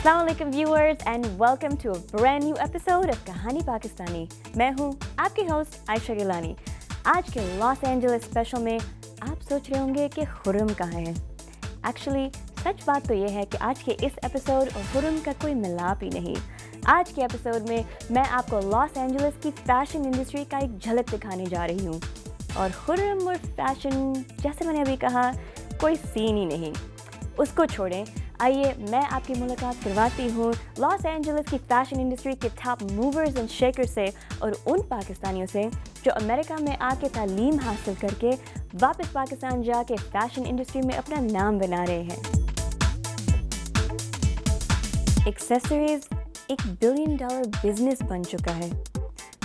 अस्सलाम वालेकुम viewers and welcome to a brand new episode of Kahani Pakistani. मैं हूं आपकी होस्ट आयशा गिलानी। आज के लॉस एंजलिस स्पेशल में आप सोच रहे होंगे कि खुर्रम कहाँ है। एक्चुअली सच बात तो ये है कि आज के इस एपिसोड और खुर्रम का कोई मिलाप ही नहीं। आज के एपिसोड में मैं आपको लॉस एंजलिस की फैशन इंडस्ट्री का एक झलक दिखाने जा रही हूँ। और खुर्रम और फैशन, जैसे मैंने अभी कहा, कोई सीन ही नहीं। उसको छोड़ें, आइए मैं आपकी मुलाकात करवाती हूँ लॉस एंजलिस की फैशन इंडस्ट्री के टॉप मूवर्स एंड शेकर से और उन पाकिस्तानियों से जो अमेरिका में आके तालीम हासिल करके वापस पाकिस्तान जाके फैशन इंडस्ट्री में अपना नाम बना रहे हैं। एक्सेसरीज एक $1 बिलियन बिजनेस बन चुका है।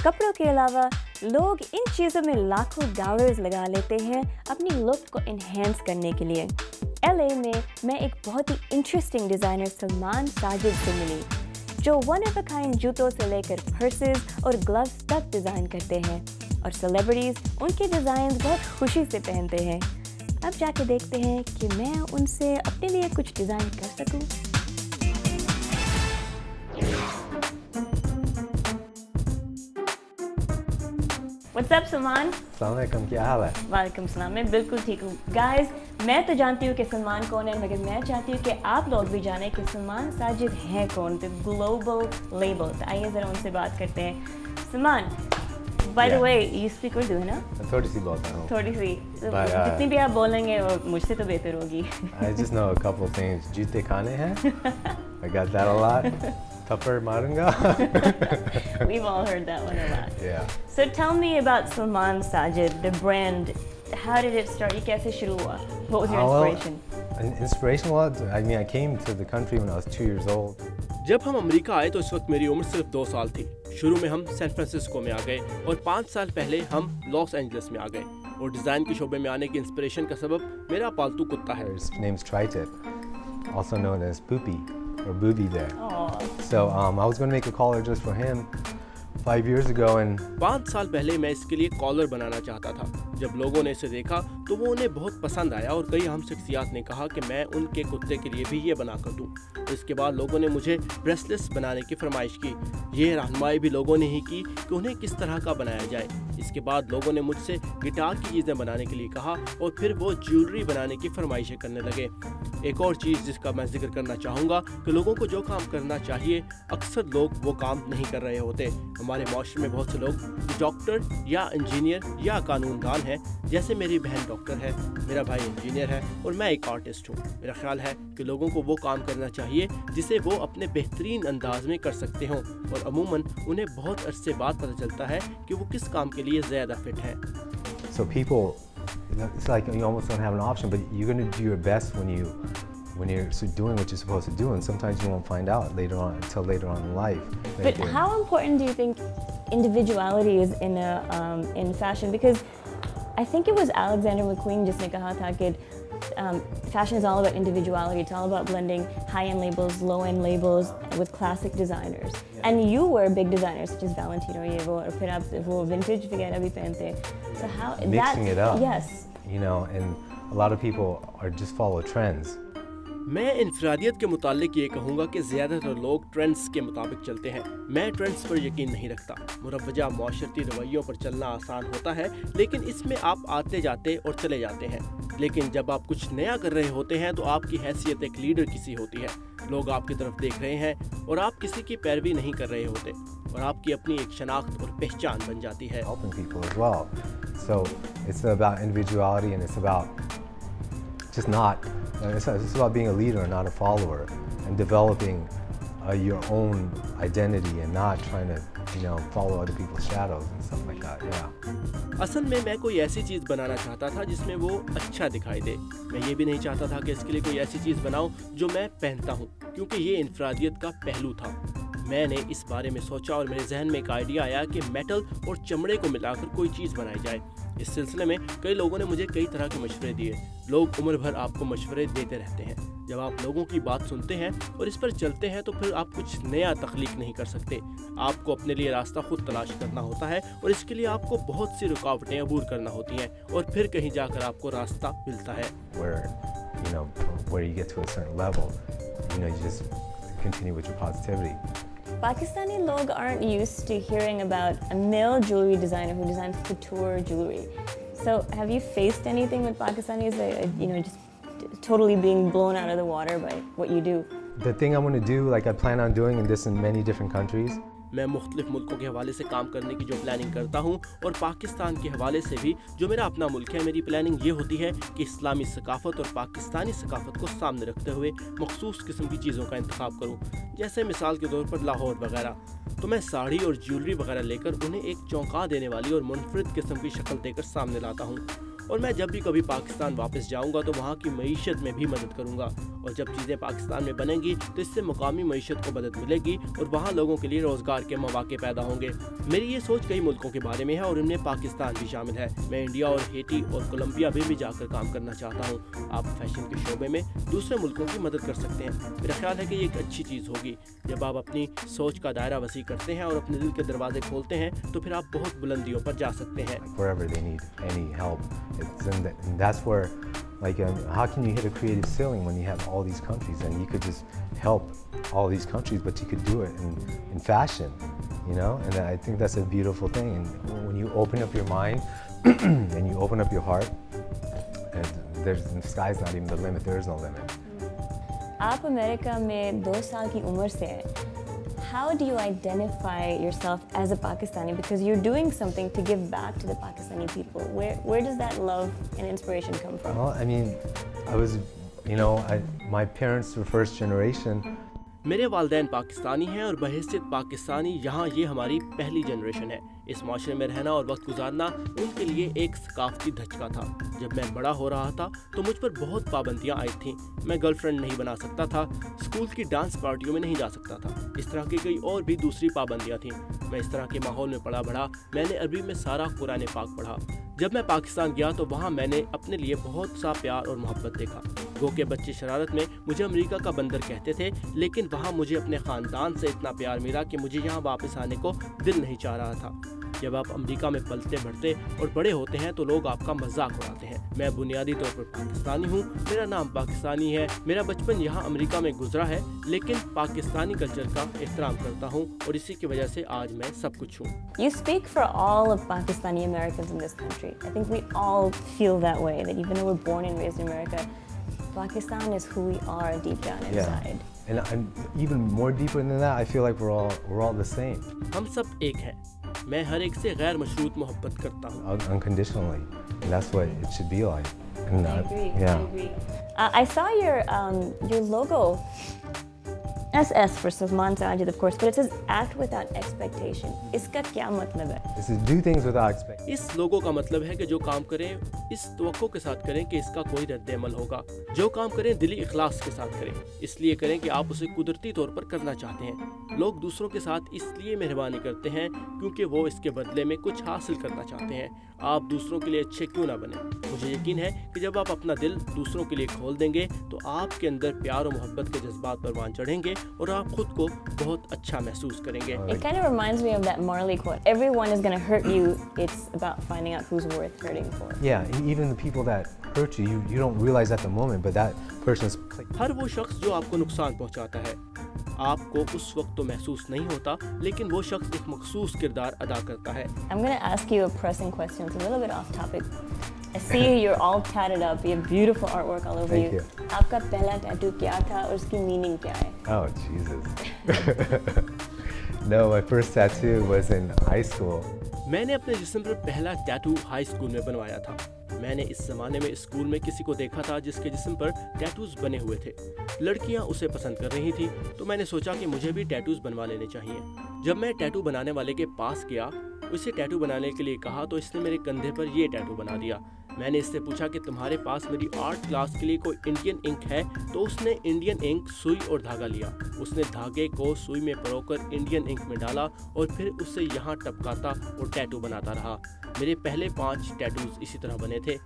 कपड़ों के अलावा लोग इन चीज़ों में लाखों डॉलर्स लगा लेते हैं अपनी लुक को इन्हेंस करने के लिए। LA में मैं एक बहुत ही इंटरेस्टिंग डिज़ाइनर सलमान साजिद से मिली, जो वन ऑफ अ काइंड जूतों से लेकर पर्सेस और ग्लव्स तक डिज़ाइन करते हैं और सेलिब्रिटीज़ उनके डिज़ाइन बहुत खुशी से पहनते हैं। अब जाके देखते हैं कि मैं उनसे अपने लिए कुछ डिज़ाइन कर सकूं। What's up, Salman? अस्सलाम वालेकुम, क्या हाल है? वालेकुम सलाम, मैं बिल्कुल ठीक हूँ। गाइस, मैं तो जानती हूँ कि सलमान कौन है, मगर मैं चाहती हूँ कि आप लोग भी जानें कि सलमान साजिद हैं कौन, द ग्लोबल लेबल। तो आइए ज़रा उनसे बात करते हैं। Salman, by the way, you speak Urdu है ना? थोड़ी सी बोलता हूँ। थोड़ी सी, जितनी भी आप बोलेंगे वो मुझसे तो बेहतर होगी। I just know a couple things. जूते खाने हैं? I got that a lot. थप्पड़ मारूंगा? We've all heard that one a lot. Yeah. So tell me about Salman Sajid, the brand. How did it start? ये कैसे शुरू हुआ? What was your inspiration? Inspiration was, I came to the country when I was 2 years old. जब हम America आए तो उस वक्त मेरी उम्र सिर्फ 2 साल थी। शुरू में हम सैन फ्रांसिस्को में आ गए और 5 साल पहले हम लॉस एंजलिस में आ गए। और डिजाइन के शोबे में आने की इंस्पिरेशन का सबब मेरा पालतू कुत्ता है। His name's Tri-Tip, also known as Poopy or Booby there. Aww. So I was going to make a collar just for him 5 years ago, and 5 साल पहले मैं इसके लिए कॉलर बनाना चाहता था। जब लोगों ने इसे देखा तो वो उन्हें बहुत पसंद आया और कई हम शख्सियात ने कहा कि मैं उनके कुत्ते के लिए भी ये बना कर दूँ। इसके बाद लोगों ने मुझे ब्रेसलेट्स बनाने की फरमाइश की। ये रहनुमाई भी लोगों ने ही की कि उन्हें किस तरह का बनाया जाए। इसके बाद लोगों ने मुझसे गिटार की चीज़ें बनाने के लिए कहा और फिर वो ज्वेलरी बनाने की फरमाइशें करने लगे। एक और चीज़ जिसका मैं जिक्र करना चाहूँगा कि लोगों को जो काम करना चाहिए अक्सर लोग वो काम नहीं कर रहे होते। हमारे माशरे में बहुत से लोग डॉक्टर या इंजीनियर या कानूनदान हैं, जैसे मेरी बहन डॉक्टर है, मेरा भाई इंजीनियर है और मैं एक आर्टिस्ट हूँ। मेरा ख्याल है कि लोगों को वो काम करना चाहिए जिसे वो अपने बेहतरीन अंदाज में कर सकते हों और अमूमन उन्हें बहुत अरसे बाद पता चलता है कि वो किस काम के लिए ज़्यादा फिट हैं। so people, it's like you almost don't have an option, but you're going to do your best when you're doing what you're supposed to do, and sometimes you won't find out until later on in life. But how important do you think individuality is in fashion? Because I think it was Alexander McQueen जिसने कहा था कि fashion is all about individuality. It's all about blending high-end labels, low-end labels with classic designers. Yeah. And you were big designers such as Valentino, ये वो, और फिर आप वो vintage वगैरह भी पहनते। So how mixing it up? Yes. You know, and a lot of people are just follow trends. मैं इनफरादियत के मुतालिक ये कहूँगा कि ज़्यादातर लोग ट्रेंड्स के मुताबिक चलते हैं। मैं ट्रेंड्स पर यकीन नहीं रखता। मुरव्वजा माशरती रवैयों पर चलना आसान होता है, लेकिन इसमें आप आते जाते और चले जाते हैं। लेकिन जब आप कुछ नया कर रहे होते हैं तो आपकी हैसियत एक लीडर की सी होती है। लोग आपकी तरफ देख रहे हैं और आप किसी की पैरवी नहीं कर रहे होते और आपकी अपनी एक शनाख्त और पहचान बन जाती है। Helping people as well. So it's about individuality, and it's about just not. It's about being a leader and not a follower, and developing your own identity and not trying to, follow other people's shadows and stuff like that. Yeah. असल में मैं कोई ऐसी चीज़ बनाना चाहता था जिसमें वो अच्छा दिखाई दे। मैं ये भी नहीं चाहता था कि इसके लिए कोई ऐसी चीज़ बनाऊं जो मैं पहनता हूं, क्योंकि ये इनफरादियत का पहलू था। मैंने इस बारे में सोचा और मेरे जहन में एक आइडिया आया कि मेटल और चमड़े को मिलाकर कोई चीज़ बनाई जाए। इस सिलसिले में कई लोगों ने मुझे कई तरह के मशवरे दिए। लोग उम्र भर आपको मशवरे देते रहते हैं। जब आप लोगों की बात सुनते हैं और इस पर चलते हैं तो फिर आप कुछ नया तख्लीक नहीं कर सकते। आपको अपने लिए रास्ता खुद तलाश करना होता है और इसके लिए आपको बहुत सी रुकावटें अबूर करना होती हैं और फिर कहीं जाकर आपको रास्ता मिलता है। Where you get to a certain level, you just continue with your positivity. Pakistani log aren't used to hearing about a male jewelry designer who designs couture jewelry. So have you faced anything with Pakistanis, just totally being blown out of the water by what you do? The thing I'm going to do, like I plan on doing this in many different countries. मैं मुख्तलिफ मुल्कों के हवाले से काम करने की जो प्लानिंग करता हूँ और पाकिस्तान के हवाले से भी जो मेरा अपना मुल्क है, मेरी प्लानिंग ये होती है कि इस्लामी सकाफ़त और पाकिस्तानी सकाफ़त को सामने रखते हुए मखसूस किस्म की चीज़ों का इंतखाब करूँ। जैसे मिसाल के तौर पर लाहौर वगैरह, तो मैं साड़ी और ज्वेलरी वगैरह लेकर उन्हें एक चौंका देने वाली और मुनफरिद किस्म की शक्ल देकर सामने लाता हूँ। और मैं जब भी कभी पाकिस्तान वापस जाऊंगा तो वहाँ की मईशत में भी मदद करूंगा, और जब चीज़ें पाकिस्तान में बनेंगी तो इससे मुकामी मईशत को मदद मिलेगी और वहाँ लोगों के लिए रोज़गार के मौके पैदा होंगे। मेरी ये सोच कई मुल्कों के बारे में है और इनमें पाकिस्तान भी शामिल है। मैं इंडिया और हेटी और कोलंबिया में भी जाकर काम करना चाहता हूँ। आप फैशन के शोबे में दूसरे मुल्कों की मदद कर सकते हैं। मेरा ख्याल है कि ये एक अच्छी चीज़ होगी। जब आप अपनी सोच का दायरा वसी करते हैं और अपने दिल के दरवाजे खोलते हैं तो फिर आप बहुत बुलंदियों पर जा सकते हैं। Wherever they need any help, and that's where, like, how can you hit a creative ceiling when you have all these countries and you could just help all these countries, but you could do it in fashion, And I think that's a beautiful thing. And when you open up your mind and you open up your heart, and the sky's not even the limit. There is no limit. आप America में 2 साल की उम्र से हैं। How do you identify yourself as a Pakistani? Because you're doing something to give back to the Pakistani people. Where does that love and inspiration come from? Well, I mean, I was, my parents were first generation. मेरे वालिदैन पाकिस्तानी हैं और बहैसियत पाकिस्तानी यहाँ ये हमारी पहली generation है। इस माशरे में रहना और वक्त गुजारना उनके लिए एक सकाफती धचका था। जब मैं बड़ा हो रहा था तो मुझ पर बहुत पाबंदियाँ आई थीं। मैं गर्लफ्रेंड नहीं बना सकता था, स्कूल की डांस पार्टियों में नहीं जा सकता था। इस तरह की कई और भी दूसरी पाबंदियाँ थीं। मैं इस तरह के माहौल में पला बढ़ा। मैंने अरबी में सारा कुरान पाक पढ़ा। जब मैं पाकिस्तान गया तो वहाँ मैंने अपने लिए बहुत सा प्यार और मोहब्बत देखा। गो के बच्चे शरारत में मुझे अमेरिका का बंदर कहते थे, लेकिन वहाँ मुझे अपने ख़ानदान से इतना प्यार मिला कि मुझे यहाँ वापस आने को दिल नहीं चाह रहा था। जब आप अमेरिका में पलते बढ़ते और बड़े होते हैं तो लोग आपका मजाक उड़ाते हैं। मैं बुनियादी तौर पर पाकिस्तानी हूँ, मेरा नाम पाकिस्तानी है, मेरा बचपन यहाँ अमेरिका में गुजरा है, लेकिन पाकिस्तानी कल्चर का एहतराम करता हूँ और इसी की वजह से आज मैं सब कुछ हूँ। You speak for all of Pakistani Americans in this country. I think we all feel that way, that even though we're born and raised in America, Pakistan is who we are deep down inside. And even more deeper than that, I feel like we're all the same. हम सब एक हैं। मैं हर एक से गैर मशरूत मोहब्बत करता हूँ। Unconditionally, and that's what it should be like. And I agree. Yeah. I agree. I saw your logo. SS for Salman Sajid, of course, but it says act without expectation. इसका क्या मतलब है? This is do things without expectation. इस लोगो का मतलब है कि जो काम करें इस तवक्को के साथ करें कि इसका कोई रद्द-ए-अमल होगा। जो काम करें दिली इखलास के साथ करें, इसलिए करें कि आप उसे कुदरती तौर पर करना चाहते हैं। लोग दूसरों के साथ इसलिए मेहरबानी करते हैं क्योंकि वो इसके बदले में कुछ हासिल करना चाहते हैं। आप दूसरों के लिए अच्छे क्यों ना बने। मुझे यकीन है कि जब आप अपना दिल दूसरों के लिए खोल देंगे तो आपके अंदर प्यार और मोहब्बत के जज्बात परवान चढ़ेंगे और आप खुद को बहुत अच्छा महसूस करेंगे। It kind of reminds me of that Marley quote. Everyone is going to hurt you. It's about finding out who's worth hurting for. Yeah, even the people that hurt you, you don't realize at the moment, but that person's. हर वो शख्स जो आपको नुकसान पहुंचाता है, आपको उस वक्त तो महसूस नहीं होता, लेकिन वो शख्स एक मखसूस किरदार अदा करता है। I'm going to ask you a pressing question. It's a little bit off topic. I see you're all tatted up. You have beautiful artwork all over Thank you. you. आपका पहला टैटू क्या था और उसकी मीनिंग क्या है? Oh Jesus. No, my first tattoo was in high school. मैंने अपने जिस्म पर पहला टैटू हाई स्कूल में बनवाया था। मैंने इस ज़माने में स्कूल में किसी को देखा था जिसके जिस्म पर टैटूज बने हुए थे। लड़कियां उसे पसंद कर रही थी, तो मैंने सोचा कि मुझे भी टैटूज बनवा लेने चाहिए। जब मैं टैटू बनाने वाले के पास गया, उसे टैटू बनाने के लिए कहा तो इसने मेरे कंधे पर ये टैटू बना दिया। मैंने इससे पूछा कि तुम्हारे पास मेरी आर्ट क्लास के लिए कोई इंडियन इंक है, तो उसने इंडियन इंक, सुई और धागा लिया। उसने धागे को सुई में परोकर इंडियन इंक में डाला और फिर उससे यहाँ टपकाता और टैटू बनाता रहा। मेरे पहले 5 टैटूज इसी तरह बने थे।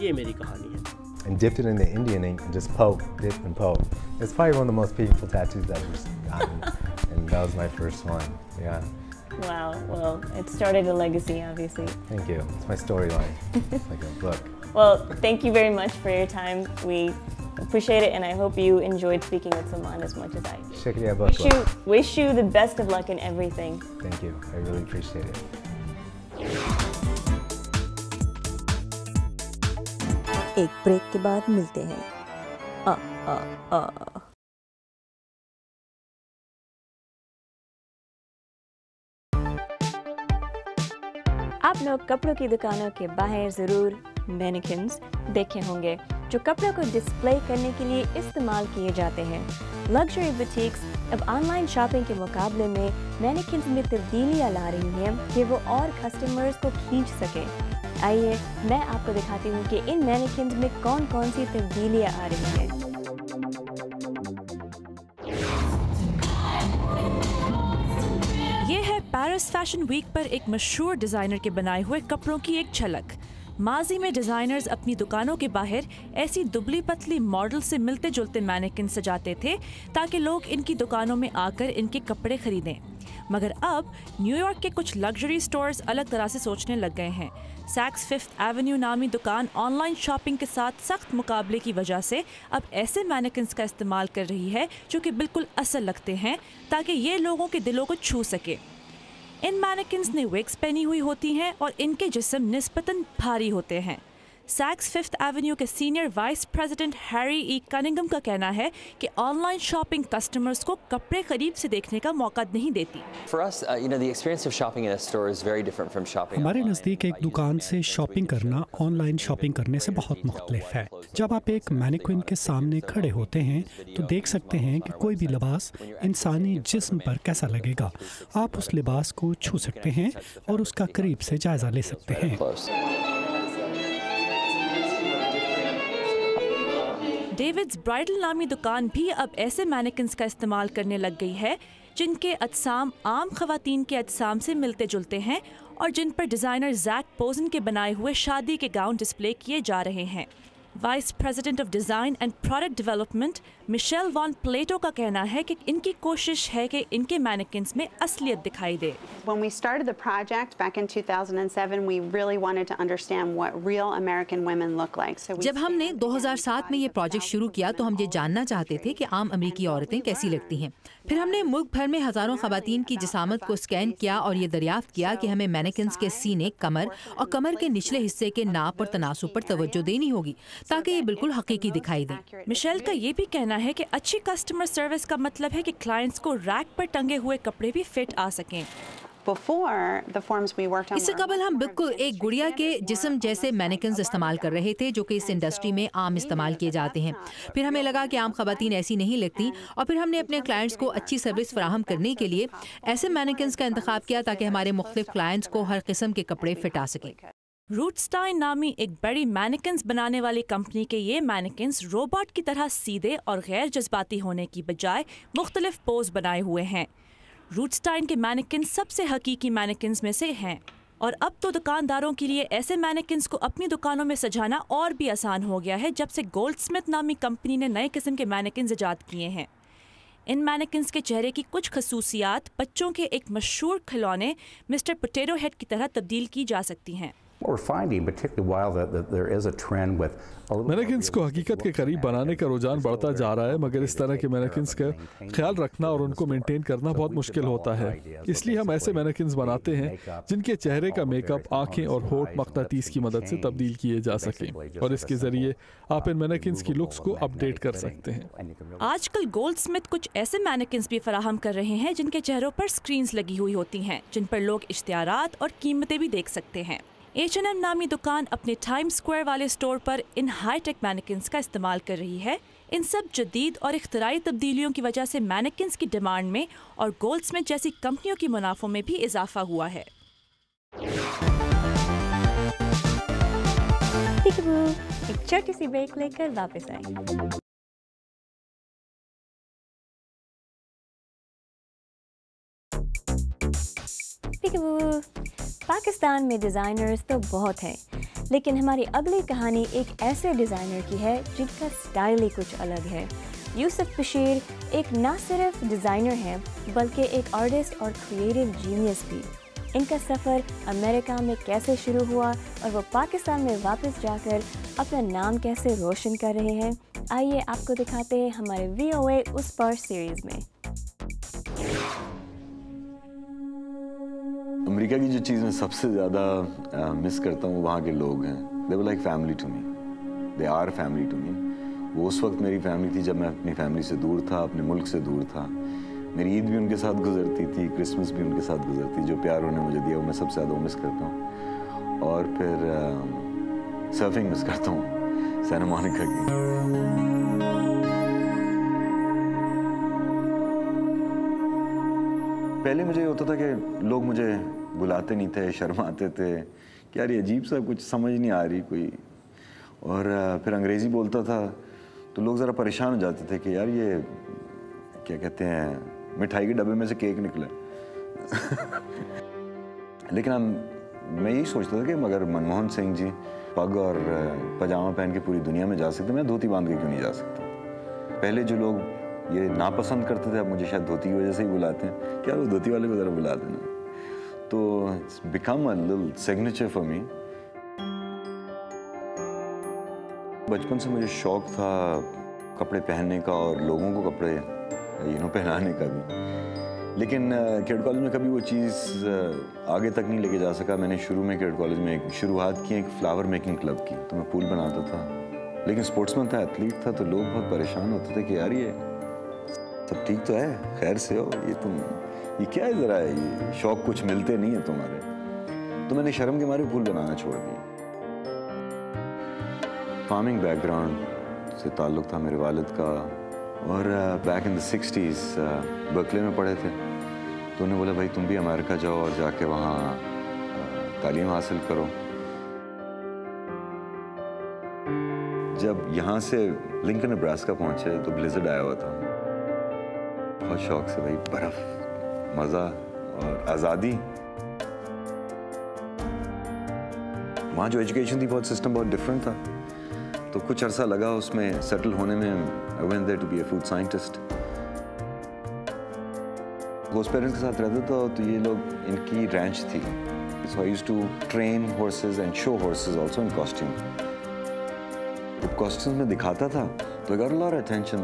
ये मेरी कहानी है। And dipped it in the Indian ink and just poke, dip and poke. It's probably one of the most painful tattoos I've ever gotten, and that was my first one. Yeah. Wow. Well, it started a legacy, obviously. Thank you. It's my storyline. It's like a book. Well, thank you very much for your time. We appreciate it, and I hope you enjoyed speaking with Salman as much as I did. Shukriya bahut. Wish you the best of luck in everything. Thank you. I really appreciate it. एक break के बाद मिलते हैं. आप लोग कपड़ों की दुकानों के बाहर ज़रूर मैनिक्विन्स देखे होंगे जो कपड़ों को डिस्प्ले करने के लिए इस्तेमाल किए जाते हैं. लग्जरी बुटीक्स अब ऑनलाइन शॉपिंग के मुकाबले में मैनिक्विन्स में तब्दीलियां ला रही हैं कि वो और कस्टमर्स को खींच सकें. आइए मैं आपको दिखाती हूँ कि इन मैनिक्विन्स में कौन कौन सी तब्दीलियां आ रही हैं. ये है पेरिस फैशन वीक पर एक मशहूर डिज़ाइनर के बनाए हुए कपड़ों की एक झलक. माजी में डिज़ाइनर्स अपनी दुकानों के बाहर ऐसी दुबली पतली मॉडल से मिलते जुलते मैनिक्विन सजाते थे ताकि लोग इनकी दुकानों में आकर इनके कपड़े खरीदें. मगर अब न्यूयॉर्क के कुछ लग्जरी स्टोर्स अलग तरह से सोचने लग गए हैं. सैक्स फिफ्थ एवेन्यू नामी दुकान ऑनलाइन शॉपिंग के साथ सख्त मुकाबले की वजह से अब ऐसे मैनिक्विन्स का इस्तेमाल कर रही है जो कि बिल्कुल असल लगते हैं ताकि ये लोगों के दिलों को छू सके. इन मैनिक्विन्स ने विग्स पहनी हुई होती हैं और इनके जिस्म निस्बतन भारी होते हैं. सैक्स फिफ्थ एवेन्यू के सीनियर वाइस प्रेसिडेंट हैरी ई कनिंगम का कहना है कि ऑनलाइन शॉपिंग कस्टमर्स को कपड़े करीब से देखने का मौका नहीं देती. हमारे नज़दीक एक दुकान से शॉपिंग करना ऑनलाइन शॉपिंग करने से बहुत मुख्तलिफ है. जब आप एक मैनिक्विन के सामने खड़े होते हैं तो देख सकते हैं कि कोई भी लिबास इंसानी जिस्म पर कैसा लगेगा. आप उस लिबास को छू सकते हैं और उसका करीब से जायजा ले सकते हैं. डेविड्स ब्राइडल नामी दुकान भी अब ऐसे मैनिक्विन्स का इस्तेमाल करने लग गई है जिनके अजसाम आम खवातीन के अजसाम से मिलते जुलते हैं और जिन पर डिज़ाइनर जैक पोजन के बनाए हुए शादी के गाउन डिस्प्ले किए जा रहे हैं. Vice president of design and product development Michelle von Plato का कहना है कि इनकी कोशिश है कि इनके मैनिक्विन्स में असलियत दिखाई दे. When we started the project back in 2007, we really wanted to understand what real American women look like. जब हमने 2007 में ये प्रोजेक्ट शुरू किया तो हम ये जानना चाहते थे कि आम अमेरिकी औरतें कैसी लगती हैं. फिर हमने मुल्क भर में हजारों खवातीन की जिसामत को स्कैन किया और ये दरियाफ्त किया कि हमें मैनिक्विन्स के सीने, कमर और कमर के निचले हिस्से के नाप और तनासुब पर तवज्जो देनी होगी ताकि ये बिल्कुल हकीकी दिखाई दे. मिशेल का ये भी कहना है कि अच्छी कस्टमर सर्विस का मतलब है कि क्लाइंट्स को रैक पर टंगे हुए कपड़े भी फिट आ सकें. इससे कबल हम बिल्कुल एक गुड़िया के जिस्म जैसे मैनिक्विन्स इस्तेमाल कर रहे थे जो कि इस इंडस्ट्री में आम इस्तेमाल किए जाते हैं. फिर हमें लगा कि आम खवातीन ऐसी नहीं लगती और फिर हमने अपने क्लाइंट्स को अच्छी सर्विस फराहम करने के लिए ऐसे मैनिक्विन्स का इंतखाब किया ताकि हमारे मुख्तलिफ क्लाइंट्स को हर किस्म के कपड़े फिट आ सकें. रूटस्टाइन नामी एक बड़ी मैनिक्विन्स बनाने वाली कंपनी के ये मैनिक्विन्स रोबोट की तरह सीधे और गैर जज्बाती होने की बजाय मुख्तलिफ पोज बनाए हुए हैं. रूटस्टाइन के मैनिक्विन्स सबसे हकीकी मैनिक्विन्स में से हैं और अब तो दुकानदारों के लिए ऐसे मैनिक्विन्स को अपनी दुकानों में सजाना और भी आसान हो गया है जब से गोल्डस्मिथ नामी कंपनी ने नए किस्म के मैनिक्विन्स इजाद किए हैं. इन मैनिक्विन्स के चेहरे की कुछ खसूसियात बच्चों के एक मशहूर खिलौने मिस्टर पोटैटो हेड की तरह तब्दील की जा सकती हैं. मैनिक्विन्स को हकीकत के करीब बनाने का रुझान बढ़ता जा रहा है मगर इस तरह के मैनिक्विन्स का ख्याल रखना और उनको मेंटेन करना बहुत मुश्किल होता है. इसलिए हम ऐसे मैनिक्विन्स बनाते हैं जिनके चेहरे का मेकअप, आंखें और होठ मक़नातीस की मदद से तब्दील किए जा सकें और इसके जरिए आप इन मैनिक्विन्स की लुक्स को अपडेट कर सकते हैं. आजकल गोल्डस्मिथ कुछ ऐसे मैनिक्विन्स भी फराहम कर रहे हैं जिनके चेहरों पर स्क्रीन्स लगी हुई होती हैं जिन पर लोग इश्तिहारात और कीमतें भी देख सकते हैं. H&M नामी दुकान अपने टाइम स्क्वायर वाले स्टोर पर इन हाईटेक मैनिक्विन्स का इस्तेमाल कर रही है. इन सब जदीद और इख्तराई तब्दीलियों की वजह से मैनिक्विन्स की डिमांड में और गोल्डस्मिथ जैसी कंपनियों की मुनाफों में भी इजाफा हुआ है. एक छोटी सी ब्रेक लेकर वापस आए. पाकिस्तान में डिज़ाइनर्स तो बहुत हैं, लेकिन हमारी अगली कहानी एक ऐसे डिज़ाइनर की है जिनका स्टाइल ही कुछ अलग है. यूसुफ बशीर एक ना सिर्फ डिज़ाइनर हैं बल्कि एक आर्टिस्ट और क्रिएटिव जीनियस भी. इनका सफ़र अमेरिका में कैसे शुरू हुआ और वो पाकिस्तान में वापस जाकर अपना नाम कैसे रोशन कर रहे हैं, आइए आपको दिखाते हैं हमारे VOA उस पार सीरीज़ में। अमेरिका की जो चीज़ मैं सबसे ज़्यादा मिस करता हूँ वहाँ के लोग हैं। They were like family to me. They are family to me. वो उस वक्त मेरी फैमिली थी जब मैं अपनी फैमिली से दूर था, अपने मुल्क से दूर था। मेरी ईद भी उनके साथ गुजरती थी, क्रिसमस भी उनके साथ गुजरती। जो प्यार उन्होंने मुझे दिया वो मैं सबसे ज़्यादा मिस करता हूँ। और फिर सर्फिंग मिस करता हूँ सैंटा मोनिका की। पहले मुझे होता था कि लोग मुझे बुलाते नहीं थे, शर्माते थे कि यार ये अजीब सा कुछ समझ नहीं आ रही कोई। और फिर अंग्रेज़ी बोलता था तो लोग ज़रा परेशान हो जाते थे कि यार ये क्या कहते हैं, मिठाई के डब्बे में से केक निकला। लेकिन मैं यही सोचता था कि अगर मनमोहन सिंह जी पग और पजामा पहन के पूरी दुनिया में जा सकते, मैं धोती बांध के क्यों नहीं जा सकता। पहले जो लोग ये नापसंद करते थे, अब मुझे शायद धोती की वजह से ही बुलाते हैं, क्या वो धोती वाले को ज़रा बुला देना। तो it's become a little signature for me. बचपन से मुझे शौक था कपड़े पहनने का और लोगों को कपड़े पहनाने का भी। लेकिन केड कॉलेज में कभी वो चीज़ आगे तक नहीं लेके जा सका। मैंने शुरू में केड कॉलेज में एक शुरुआत की, एक फ्लावर मेकिंग क्लब की, तो मैं फूल बनाता था। लेकिन स्पोर्ट्समैन था, एथलीट था, तो लोग बहुत परेशान होते थे कि यार ये सब ठीक तो है, खैर से हो, ये क्या है, ज़रा ये शौक कुछ मिलते नहीं है तुम्हारे। तो मैंने शर्म के मारे फूल बनाना छोड़ दिया। फार्मिंग बैकग्राउंड से ताल्लुक़ था मेरे वालिद का, और back in the 60s Berkeley में पढ़े थे। तो उन्होंने बोला भाई तुम भी अमेरिका जाओ और जाके वहाँ तालीम हासिल करो। जब यहाँ से लिंकन नेब्रास्का पहुँचे तो ब्लिज़र्ड आया हुआ था। बहुत शौक से भाई, बर्फ़, मज़ा और आज़ादी। वहाँ जो एजुकेशन थी बहुत सिस्टम बहुत डिफरेंट था। तो कुछ अरसा लगा उसमें सेटल होने में। I went there to be a food scientist. Host parents के साथ रहता था तो ये लोग, इनकी रैंच थी। So I used to train horses and show horses also in costume. जब कॉस्ट्यूम में दिखाता था तो I got a lot of attention.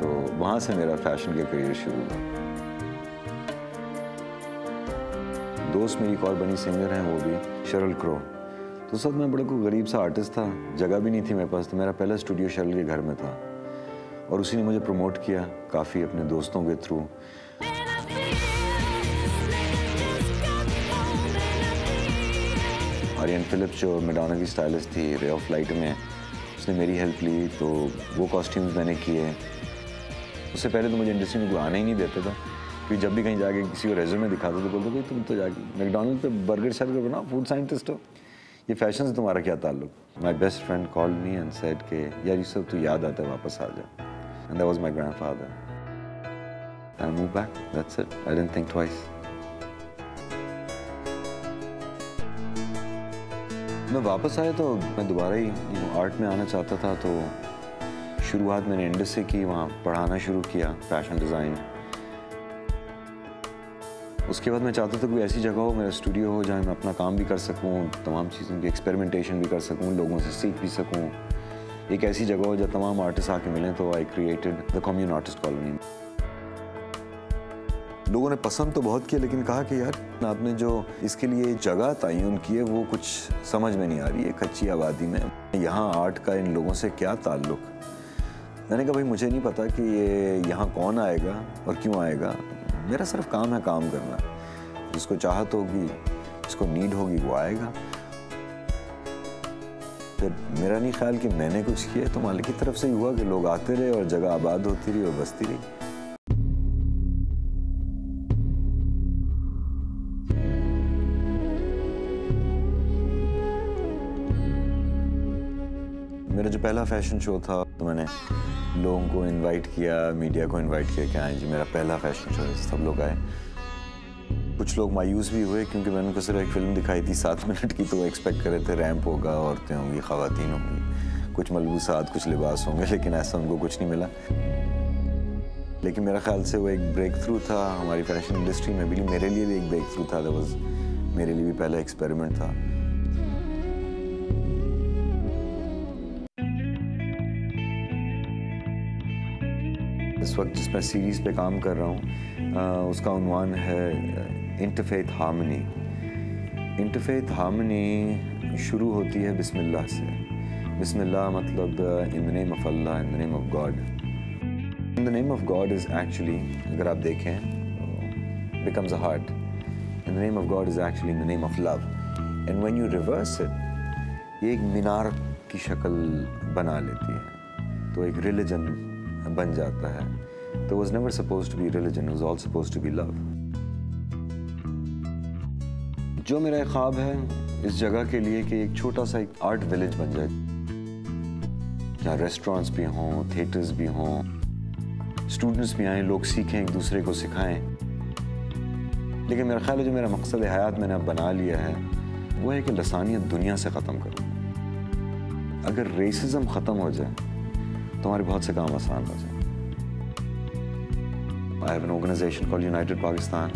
तो वहाँ से मेरा फैशन का करियर शुरू हुआ। दोस्त मेरी एक और बनी सिंगर हैं, वो भी शरल क्रो। तो सब मैं बड़ा कोई गरीब सा आर्टिस्ट था, जगह भी नहीं थी मेरे पास। तो मेरा पहला स्टूडियो शरल के घर में था और उसी ने मुझे प्रमोट किया काफ़ी अपने दोस्तों के थ्रू। आर्यन फिलिप्स जो मैडोना की स्टाइलिस्ट थी रे ऑफ लाइट में, उसने मेरी हेल्प ली। तो वो कॉस्ट्यूम्स मैंने किए। उससे पहले तो मुझे इंडस्ट्री में कोई आना ही नहीं देता था, क्योंकि जब भी कहीं जाके किसी को रेज्यूमे दिखाते तो बोलते भाई तुम तो जाके मैकडॉनल्ड पे बर्गर शर्गर बनाओ, फूड साइंटिस्ट हो, ये फैशन से तुम्हारा क्या ताल्लुक। My best friend called me and said के यार ये सब तो याद आता है, वापस आ जा। And that was my grandfather. I move back, that's it, I didn't think twice. मैं वापस आया तो मैं दोबारा ही आर्ट में आना चाहता था। तो शुरुआत मैंने इंडस से की, वहाँ पढ़ाना शुरू किया फैशन डिज़ाइन। उसके बाद मैं चाहता था कोई ऐसी जगह हो, मेरा स्टूडियो हो, जहाँ मैं अपना काम भी कर सकूँ, तमाम चीज़ों की एक्सपेरिमेंटेशन भी कर सकूँ, लोगों से सीख भी सकूँ। एक ऐसी जगह हो जहाँ तमाम आर्टिस्ट आके मिलें। तो I created the commune artist colony. लोगों ने पसंद तो बहुत किया, लेकिन कहा कि यार आपने जो इसके लिए जगह तयन की है वो कुछ समझ में नहीं आ रही है कच्ची आबादी में, यहाँ आर्ट का इन लोगों से क्या ताल्लुक। मैंने कहा भाई मुझे नहीं पता कि ये यहाँ कौन आएगा और क्यों आएगा, मेरा सिर्फ काम है काम करना। जिसको चाहत होगी, जिसको नीड होगी वो आएगा। फिर मेरा नहीं ख्याल कि मैंने कुछ किया, तो मालिक की तरफ से ही हुआ कि लोग आते रहे और जगह आबाद होती रही और बसती रही। मेरा जो पहला फैशन शो था तो मैंने लोगों को इनवाइट किया, मीडिया को इनवाइट किया कि आए जी मेरा पहला फैशन शो है। सब लोग आए। कुछ लोग मायूस भी हुए क्योंकि मैंने उनको सिर्फ एक फिल्म दिखाई थी 7 मिनट की, तो वो एक्सपेक्ट कर रहे थे रैंप होगा, औरतें होंगी, ख़वातीन होंगी, कुछ मलबूसात, कुछ लिबास होंगे, लेकिन ऐसा उनको कुछ नहीं मिला। लेकिन मेरा ख्याल से वो एक ब्रेक थ्रू था हमारी फैशन इंडस्ट्री में भी, मेरे लिए भी एक ब्रेक थ्रू था। मेरे लिए भी पहला एक्सपेरिमेंट था। इस वक्त जिस मैं सीरीज़ पे काम कर रहा हूँ उसका उन्वान है इंटरफेथ हार्मनी। इंटरफेथ हार्मनी शुरू होती है बिस्मिल्लाह से। बिस्मिल्लाह मतलब in the name of Allah, in the name of God. In the name of God is actually, अगर आप देखें, becomes a heart. In the name of God is actually in the name of love. And when you reverse it, ये एक मीनार की शक्ल बना लेती है, तो एक रिलीजन बन जाता है। तो was never supposed to be religion, it was all supposed to be love। जो मेरा एक ख्वाब है इस जगह के लिए कि एक छोटा सा एक आर्ट विलेज बन जाए, जहाँ रेस्टोरेंट्स भी हों, थिएटर्स भी हों, स्टूडेंट्स भी आएँ, लोग सीखें, एक दूसरे को सिखाएं। लेकिन मेरा ख्याल है जो मेरा मकसद हयात मैंने अब बना लिया है वो है कि लसानियत दुनिया से ख़त्म करूँ। अगर रेसिज्म ख़त्म हो जाए तो हमारे बहुत से काम आसान हो जाए। I have an organization called United Pakistan।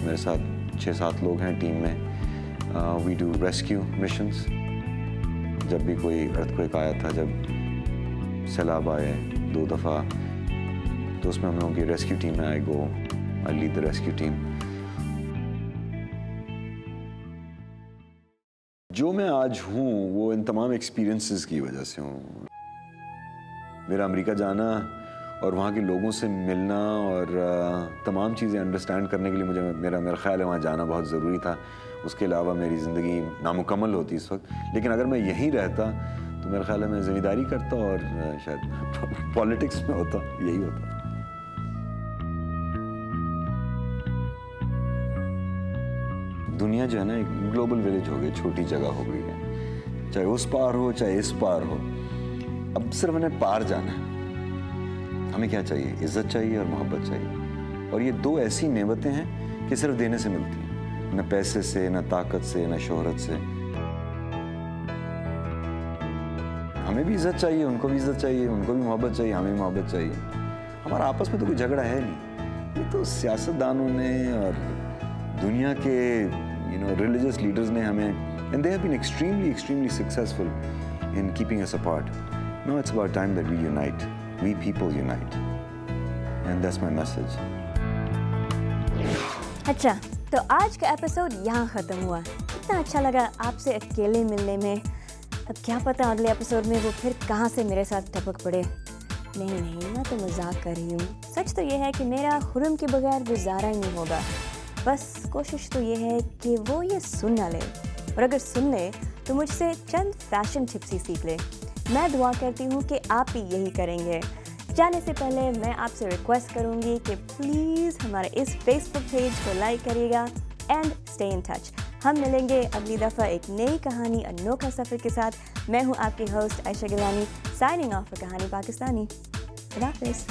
मेरे साथ 6-7 लोग हैं टीम में। We do rescue missions। जब भी कोई अर्थक्वेक आया था, जब सैलाब आए 2 दफ़ा, तो उसमें हम लोगों की रेस्क्यू टीम में I lead the rescue team। जो मैं आज हूँ वो इन तमाम एक्सपीरियंसेस की वजह से हूँ। मेरा अमेरिका जाना और वहाँ के लोगों से मिलना और तमाम चीज़ें अंडरस्टैंड करने के लिए मुझे मेरा ख्याल है वहाँ जाना बहुत ज़रूरी था। उसके अलावा मेरी ज़िंदगी नामुकम्मल होती इस वक्त। लेकिन अगर मैं यहीं रहता तो मेरा ख्याल है मैं ज़मींदारी करता और शायद पॉलिटिक्स में होता, यही होता। दुनिया जो है ना एक ग्लोबल विलेज हो गई, छोटी जगह हो गई है, चाहे उस पार हो चाहे इस पार हो। अब सिर्फ हमें पार जाना है। हमें क्या चाहिए? इज्जत चाहिए और मोहब्बत चाहिए। और ये 2 ऐसी नेमतें हैं कि सिर्फ देने से मिलती हैं, न पैसे से, न ताकत से, न शोहरत से। हमें भी इज्जत चाहिए, उनको भी इज्जत चाहिए, उनको भी मोहब्बत चाहिए, हमें भी मोहब्बत चाहिए। हमारा आपस में तो कोई झगड़ा है नहीं। ये तो सियासतदानों ने और दुनिया के रिलीजियस लीडर्स ने हमें, and they have been extremely successful in keeping us apart। Now it's about time that we unite, we people unite, and that's my message। अच्छा, तो आज का एपिसोड यहाँ ख़त्म हुआ। इतना अच्छा लगा आपसे अकेले मिलने में। अब क्या पता अगले एपिसोड में वो फिर कहाँ से मेरे साथ टपक पड़े। नहीं, मैं तो मजाक कर रही हूँ। सच तो ये है कि मेरा खुर्रम के बगैर गुजारा ही नहीं होगा। बस कोशिश तो ये है कि वो ये सुन ना ले, और अगर सुन ले तो मुझसे चंद फैशन टिप्स ही सीख ले। मैं दुआ करती हूँ कि आप भी यही करेंगे। जाने से पहले मैं आपसे रिक्वेस्ट करूँगी कि प्लीज़ हमारे इस फेसबुक पेज को लाइक करिएगा एंड स्टे इन टच। हम मिलेंगे अगली दफ़ा एक नई कहानी, अनोखा सफ़र के साथ। मैं हूँ आपकी host Ayesha Gilani, signing off for Kahani Pakistani. खुदा हाफिज़।